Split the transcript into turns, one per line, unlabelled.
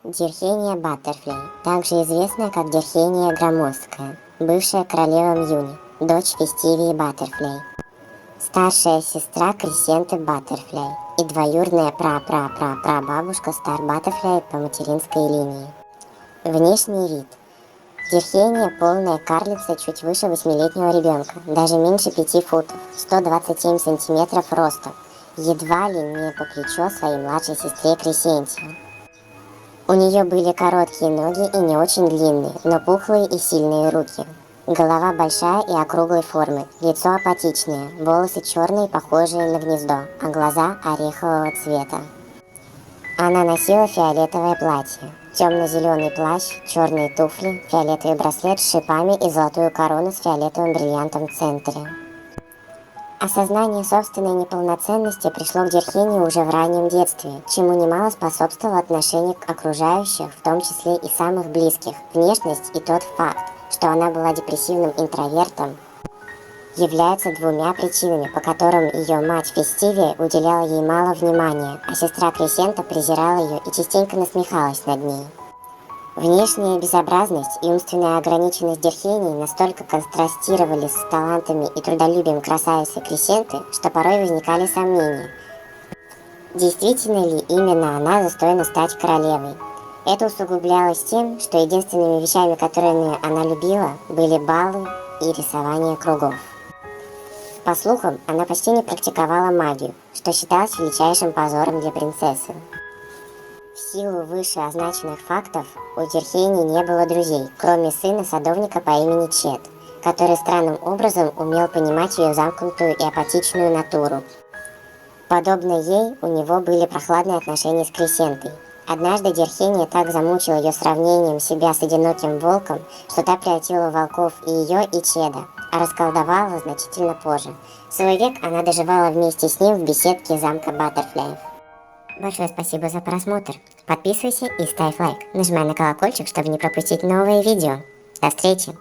Дирхения Баттерфляй, также известная как Дирхения Громоздкая, бывшая королева Мьюни, дочь Фестивии Баттерфляй, старшая сестра Кресенты Баттерфляй и двоюродная пра-пра-пра-прабабушка Стар Баттерфляй по материнской линии. Внешний вид. Дирхения – полная карлица чуть выше 8-летнего ребенка, даже меньше 5 футов, 127 сантиметров роста, едва ли не по плечо своей младшей сестре Кресенте. У нее были короткие ноги и не очень длинные, но пухлые и сильные руки. Голова большая и округлой формы, лицо апатичное, волосы черные, похожие на гнездо, а глаза орехового цвета. Она носила фиолетовое платье, темно-зеленый плащ, черные туфли, фиолетовый браслет с шипами и золотую корону с фиолетовым бриллиантом в центре. Осознание собственной неполноценности пришло к Дирхении уже в раннем детстве, чему немало способствовало отношение к окружающих, в том числе и самых близких, внешность и тот факт, что она была депрессивным интровертом, являются двумя причинами, по которым ее мать Фестивия уделяла ей мало внимания, а сестра Кресента презирала ее и частенько насмехалась над ней. Внешняя безобразность и умственная ограниченность Дирхении настолько контрастировали с талантами и трудолюбием красавицы Кресенты, что порой возникали сомнения, действительно ли именно она достойна стать королевой. Это усугублялось тем, что единственными вещами, которые она любила, были баллы и рисование кругов. По слухам, она почти не практиковала магию, что считалось величайшим позором для принцессы. В силу вышеозначенных фактов у Дирхении не было друзей, кроме сына садовника по имени Чет, который странным образом умел понимать ее замкнутую и апатичную натуру. Подобно ей, у него были прохладные отношения с Кресентой. Однажды Дирхения так замучила ее сравнением себя с одиноким волком, что та превратила в волков и ее, и Чеда, а расколдовала значительно позже. Свой век она доживала вместе с ним в беседке замка Баттерфляев. Большое спасибо за просмотр. Подписывайся и ставь лайк. Нажимай на колокольчик, чтобы не пропустить новые видео. До встречи!